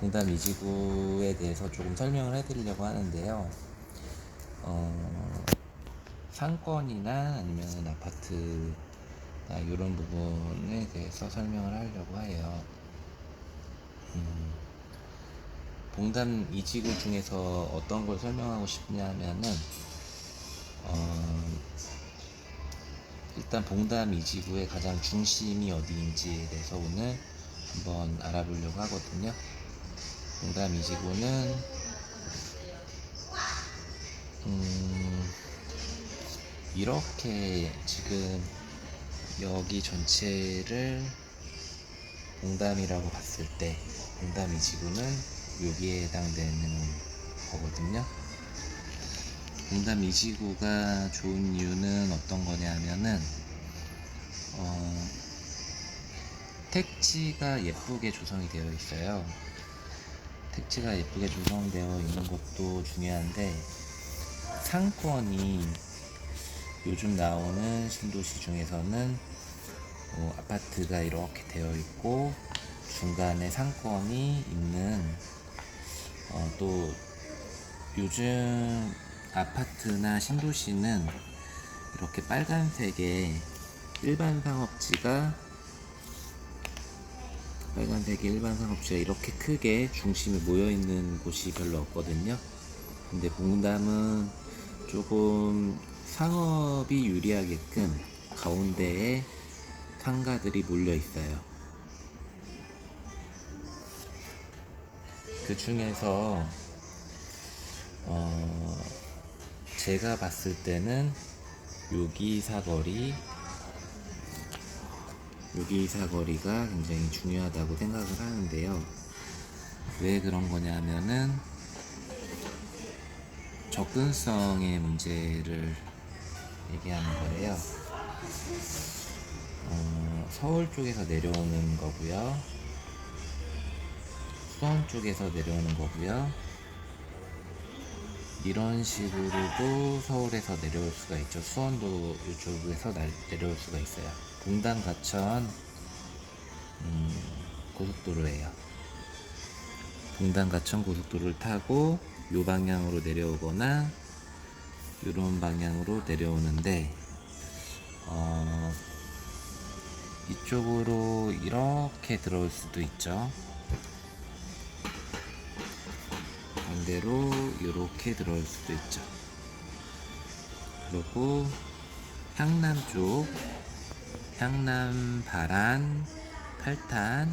봉담 이지구에 대해서 조금 설명을 해드리려고 하는데요. 상권이나 아니면 아파트나 이런 부분에 대해서 설명을 하려고 해요. 봉담 이지구 중에서 어떤 걸 설명하고 싶냐면은 일단 봉담 이지구의 가장 중심이 어디인지에 대해서 오늘 한번 알아보려고 하거든요. 봉담 이지구는 이렇게 지금 여기 전체를 봉담이라고 봤을 때 봉담 이지구는 여기에 해당되는 거거든요. 봉담 이지구가 좋은 이유는 어떤 거냐 하면은 택지가 예쁘게 조성이 되어 있어요. 택지가 예쁘게 조성되어 있는 것도 중요한데 상권이 요즘 나오는 신도시 중에서는 아파트가 이렇게 되어 있고 중간에 상권이 있는 또 요즘 아파트나 신도시는 이렇게 빨간색의 일반 상업지가 이렇게 크게 중심에 모여 있는 곳이 별로 없거든요. 근데 봉담은 조금 상업이 유리하게끔 가운데에 상가들이 몰려 있어요. 그 중에서 제가 봤을 때는 여기 사거리가 굉장히 중요하다고 생각을 하는데요. 왜 그런 거냐면은 접근성의 문제를 얘기하는 거예요. 서울 쪽에서 내려오는 거고요. 수원 쪽에서 내려오는 거고요. 이런 식으로도 서울에서 내려올 수가 있죠. 수원도 이쪽에서 내려올 수가 있어요. 봉담 가천 고속도로예요. 봉담 가천 고속도로를 타고 요 방향으로 내려오거나 이런 방향으로 내려오는데 이쪽으로 이렇게 들어올 수도 있죠. 반대로 이렇게 들어올 수도 있죠. 그리고 향남 쪽, 향남, 바란, 팔탄,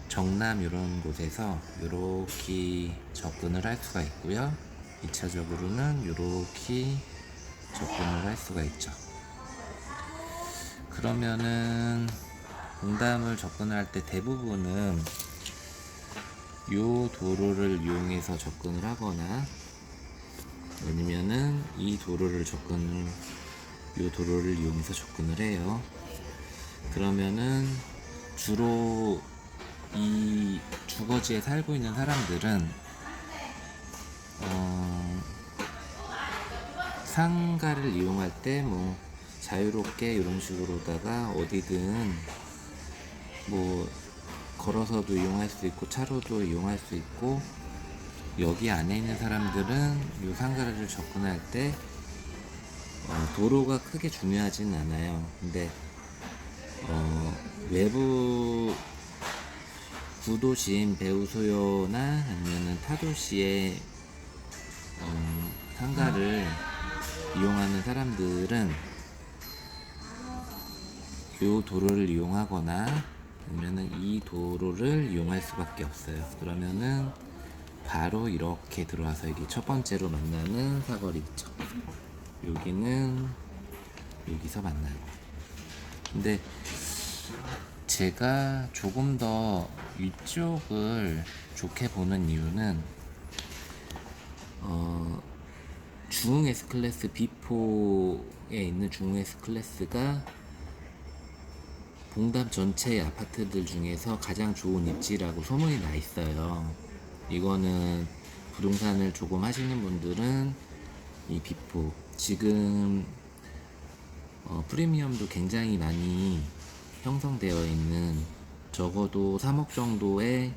정남 이런 곳에서 이렇게 접근을 할 수가 있고요. 2차적으로는 이렇게 접근을 할 수가 있죠. 그러면은 봉담을 접근할 때 대부분은 요 도로를 이용해서 접근을 하거나 아니면은 요 도로를 이용해서 접근을 해요. 그러면은 주로 이 주거지에 살고 있는 사람들은 상가를 이용할 때 자유롭게 이런 식으로다가 어디든 걸어서도 이용할 수 있고 차로도 이용할 수 있고, 여기 안에 있는 사람들은 이 상가를 접근할 때 도로가 크게 중요하진 않아요. 근데 외부 구도심 배우소요나 아니면은 타도시의 상가를 이용하는 사람들은 이 도로를 이용하거나 아니면은 이 도로를 이용할 수밖에 없어요. 그러면은 바로 이렇게 들어와서 이게 첫 번째로 만나는 사거리 있죠. 여기는 여기서 만나고. 근데 제가 조금 더 이쪽을 좋게 보는 이유는 중흥 S클래스 B4에 있는 중흥 S클래스가 봉담 전체 아파트들 중에서 가장 좋은 입지라고 소문이 나 있어요. 이거는 부동산을 조금 하시는 분들은 이 B4 지금 프리미엄도 굉장히 많이 형성되어 있는 적어도 3억 정도의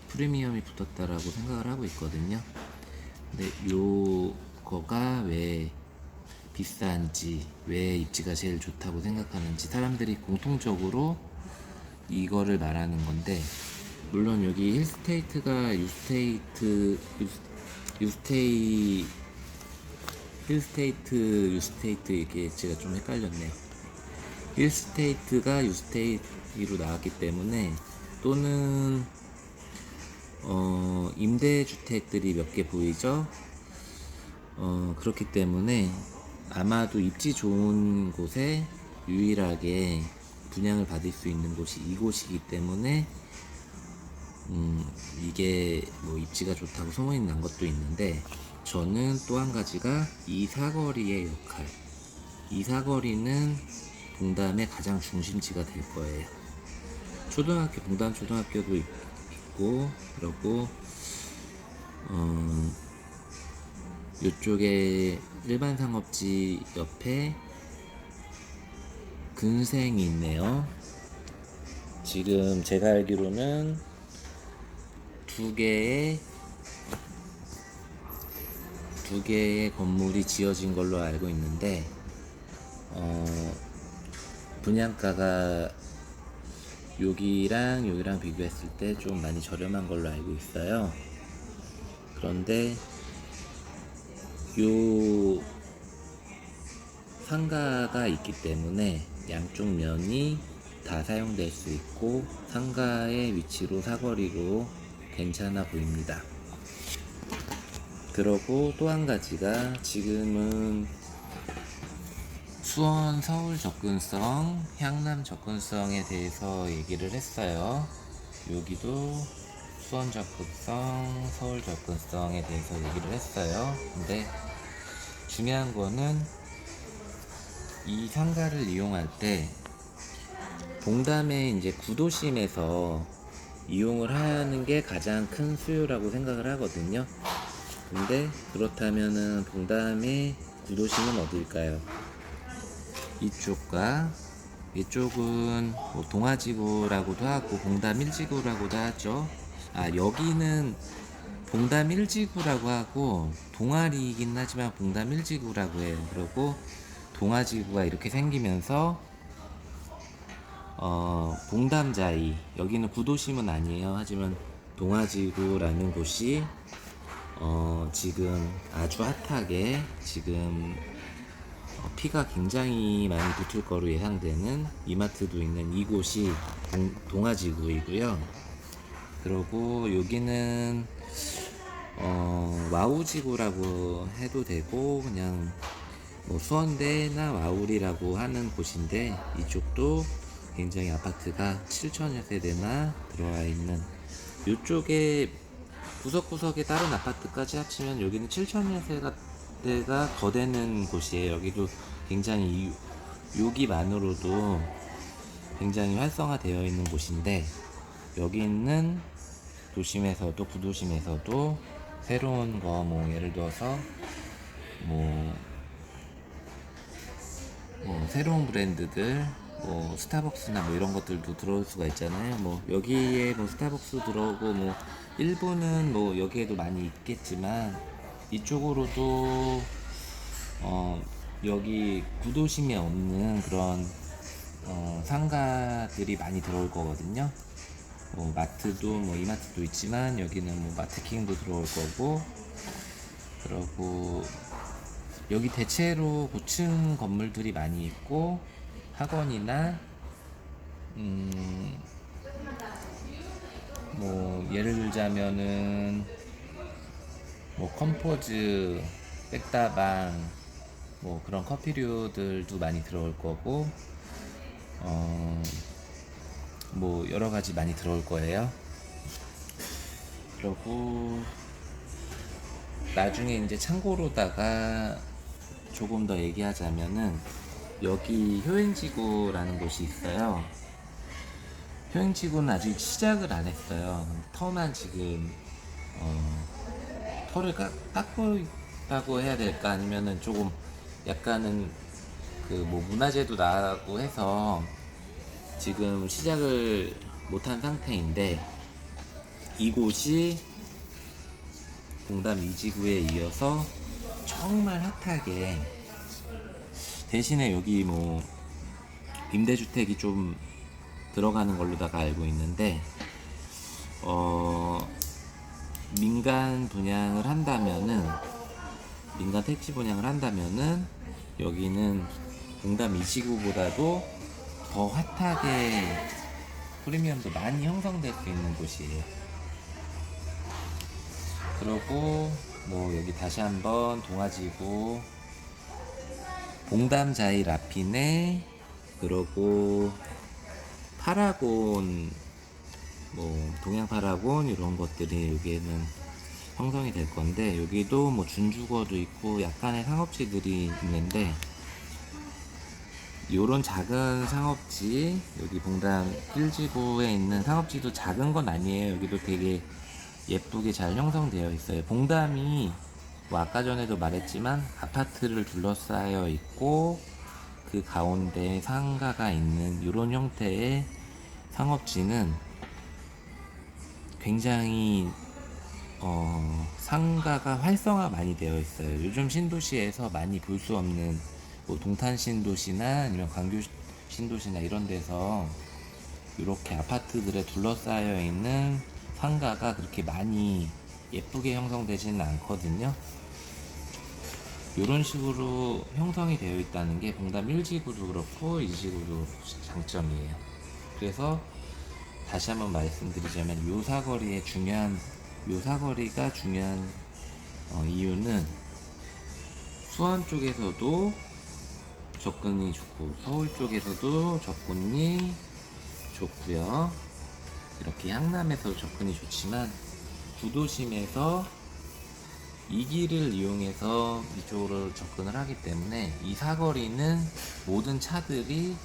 프리미엄이 붙었다라고 생각을 하고 있거든요. 근데 요거가 왜 비싼지, 왜 입지가 제일 좋다고 생각하는지 사람들이 공통적으로 이거를 말하는 건데, 물론 여기 힐스테이트가 유스테이트 이게 제가 좀 헷갈렸네요. 힐스테이트가 유스테이트로 나왔기 때문에, 또는 임대주택들이 몇 개 보이죠? 그렇기 때문에 아마도 입지 좋은 곳에 유일하게 분양을 받을 수 있는 곳이 이곳이기 때문에 이게 뭐 입지가 좋다고 소문이 난 것도 있는데, 저는 또 한 가지가 이 사거리의 역할. 이 사거리는 봉담의 가장 중심지가 될 거예요. 봉담 초등학교도 있고, 그리고 이쪽에 일반 상업지 옆에 근생이 있네요. 지금 제가 알기로는 두 개의 건물이 지어진 걸로 알고 있는데, 분양가가 여기랑 비교했을 때 좀 많이 저렴한 걸로 알고 있어요. 그런데 요 상가가 있기 때문에 양쪽 면이 다 사용될 수 있고, 상가의 위치로 사거리로 괜찮아 보입니다. 그러고 또 한 가지가, 지금은 수원 서울 접근성, 향남 접근성에 대해서 얘기를 했어요. 여기도 수원 접근성, 서울 접근성에 대해서 얘기를 했어요. 근데 중요한 거는 이 상가를 이용할 때 봉담의 이제 구도심에서 이용을 하는 게 가장 큰 수요라고 생각을 하거든요. 근데 그렇다면은 봉담의 구도심은 어딜까요? 이쪽과 이쪽은 뭐 동아지구라고도 하고 봉담 1지구라고도 하죠. 여기는 봉담 1지구라고 하고 동아리이긴 하지만 봉담 1지구라고 해요. 그리고 동아지구가 이렇게 생기면서 봉담자이, 여기는 구도심은 아니에요. 하지만 동아지구라는 곳이 지금 아주 핫하게 지금 피가 굉장히 많이 붙을 거로 예상되는 이마트도 있는 이곳이 동아지구이고요. 그리고 여기는 와우지구라고 해도 되고, 그냥 뭐 수원대나 와우리라고 하는 곳인데, 이쪽도 굉장히 아파트가 7천여 세대나 들어와 있는, 이쪽에 구석구석에 다른 아파트까지 합치면 여기는 7천여 세대가 더 되는 곳이에요. 여기도 굉장히 여기만으로도 굉장히 활성화되어 있는 곳인데, 여기는 도심에서도 구도심에서도 새로운 거, 뭐 예를 들어서 뭐 새로운 브랜드들, 뭐 스타벅스나 뭐 이런 것들도 들어올 수가 있잖아요. 뭐 여기에 뭐 스타벅스 들어오고, 뭐 일부는 뭐 여기에도 많이 있겠지만, 이쪽으로도 여기 구도심에 없는 그런 상가들이 많이 들어올 거거든요. 뭐 마트도, 뭐 이마트도 있지만 여기는 뭐 마트킹도 들어올 거고, 그리고 여기 대체로 고층 건물들이 많이 있고, 학원이나 뭐 예를 들자면은 뭐 컴포즈, 백다방, 뭐 그런 커피류들도 많이 들어올 거고, 뭐 여러 가지 많이 들어올 거예요. 그리고 나중에 이제 참고로다가 조금 더 얘기하자면은, 여기 효행지구라는 곳이 있어요. 효행지구는 아직 시작을 안 했어요. 터만 지금 터를 깎고 있다고 해야 될까, 아니면은 조금 약간은 그 뭐 문화재도 나고 해서 지금 시작을 못한 상태인데, 이곳이 봉담 2지구에 이어서 정말 핫하게, 대신에 여기 뭐 임대주택이 좀 들어가는 걸로다가 알고 있는데, 민간 분양을 한다면은, 민간 택지 분양을 한다면은 여기는 봉담 2지구보다도 더 핫하게 프리미엄도 많이 형성될 수 있는 곳이에요. 그리고 뭐 여기 다시 한번 동아지구, 봉담 자이 라피네, 그리고 파라곤, 뭐 동양 파라곤 이런 것들이 여기에는 형성이 될 건데, 여기도 뭐 준주거도 있고 약간의 상업지들이 있는데, 요런 작은 상업지, 여기 봉담 1지구에 있는 상업지도 작은 건 아니에요. 여기도 되게 예쁘게 잘 형성되어 있어요. 봉담이 뭐 아까 전에도 말했지만 아파트를 둘러싸여 있고, 그 가운데 상가가 있는 이런 형태의 상업지는 굉장히 상가가 활성화 많이 되어 있어요. 요즘 신도시에서 많이 볼 수 없는, 뭐 동탄 신도시나 아니면 광교 신도시나 이런 데서 이렇게 아파트들에 둘러싸여 있는 상가가 그렇게 많이 예쁘게 형성되지는 않거든요. 이런 식으로 형성이 되어 있다는 게 봉담 1지구도 그렇고 2지구도 장점이에요. 그래서 다시 한번 말씀드리자면, 요 사거리가 중요한 이유는 수원 쪽에서도 접근이 좋고 서울 쪽에서도 접근이 좋고요. 이렇게 향남에서도 접근이 좋지만, 구도심에서 이 길을 이용해서 이쪽으로 접근을 하기 때문에 이 사거리는 모든 차들이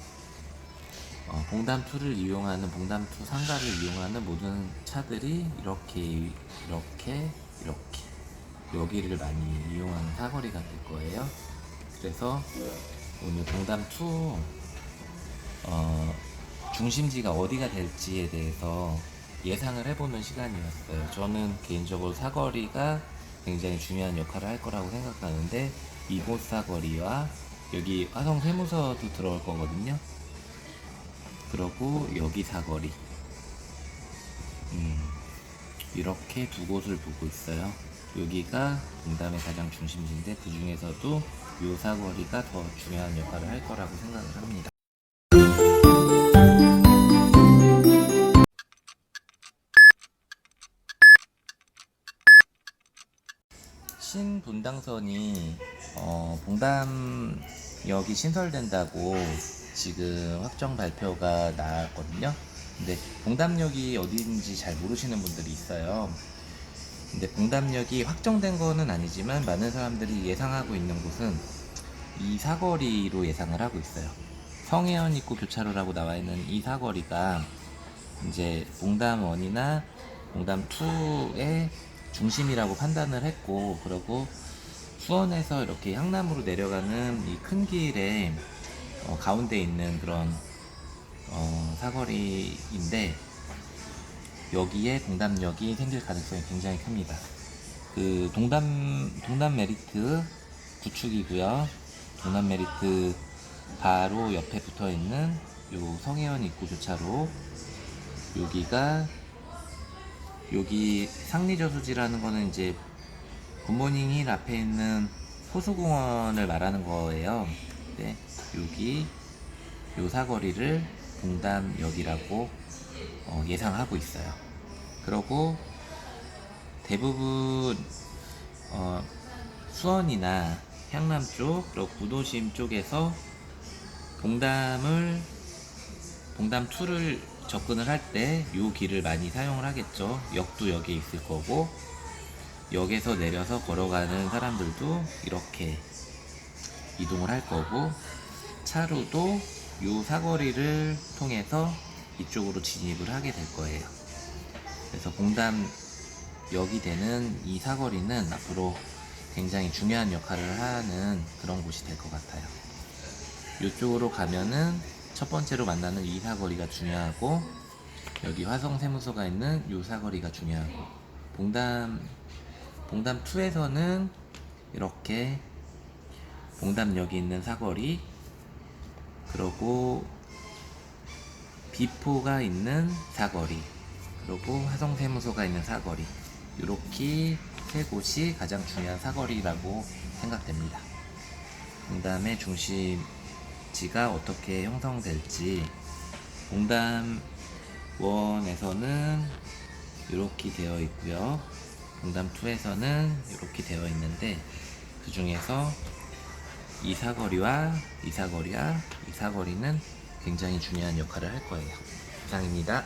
봉담2를 이용하는, 봉담2 상가를 이용하는 모든 차들이 이렇게 여기를 많이 이용하는 사거리가 될 거예요. 그래서 오늘 봉담2 중심지가 어디가 될지에 대해서 예상을 해보는 시간이었어요. 저는 개인적으로 사거리가 굉장히 중요한 역할을 할 거라고 생각하는데, 이곳 사거리와 여기 화성 세무서도 들어올 거거든요. 그리고 여기 사거리, 이렇게 두 곳을 보고 있어요. 여기가 봉담의 가장 중심지인데, 그 중에서도 이 사거리가 더 중요한 역할을 할 거라고 생각을 합니다. 신분당선이 봉담역이 신설된다고 지금 확정 발표가 나왔거든요. 근데 봉담역이 어디인지 잘 모르시는 분들이 있어요. 근데 봉담역이 확정된 거는 아니지만 많은 사람들이 예상하고 있는 곳은 이 사거리로 예상을 하고 있어요. 성해안 입구 교차로라고 나와 있는 이 사거리가 이제 봉담1이나 봉담2의 중심이라고 판단을 했고, 그리고 수원에서 이렇게 향남으로 내려가는 이 큰 길에 가운데 있는 그런 사거리인데, 여기에 봉담역이 생길 가능성이 굉장히 큽니다. 그 동담 메리트 구축이고요. 동담 메리트 바로 옆에 붙어 있는 요 성해안 입구 교차로, 여기 상리저수지라는 거는 이제 굿모닝 힐 앞에 있는 호수공원을 말하는 거예요. 근데 요 사거리를 봉담역이라고 예상하고 있어요. 그리고 대부분 수원이나 향남 쪽, 그리고 구도심 쪽에서 봉담2를 접근을 할 때 이 길을 많이 사용을 하겠죠. 역도 여기에 있을 거고, 역에서 내려서 걸어가는 사람들도 이렇게 이동을 할 거고, 차로도 이 사거리를 통해서 이쪽으로 진입을 하게 될 거예요. 그래서 봉담역이 되는 이 사거리는 앞으로 굉장히 중요한 역할을 하는 그런 곳이 될 것 같아요. 이쪽으로 가면은 첫 번째로 만나는 이 사거리가 중요하고, 여기 화성세무소가 있는 요 사거리가 중요하고, 봉담 2에서는 이렇게 봉담역이 있는 사거리, 그리고 비포가 있는 사거리, 그리고 화성세무소가 있는 사거리, 이렇게 세 곳이 가장 중요한 사거리라고 생각됩니다. 봉담의 중심지가 어떻게 형성될지, 봉담 1에서는 이렇게 되어 있고요, 봉담 2에서는 이렇게 되어 있는데, 그 중에서 이 사거리와 이 사거리와 이 사거리는 굉장히 중요한 역할을 할 거예요. 이상입니다.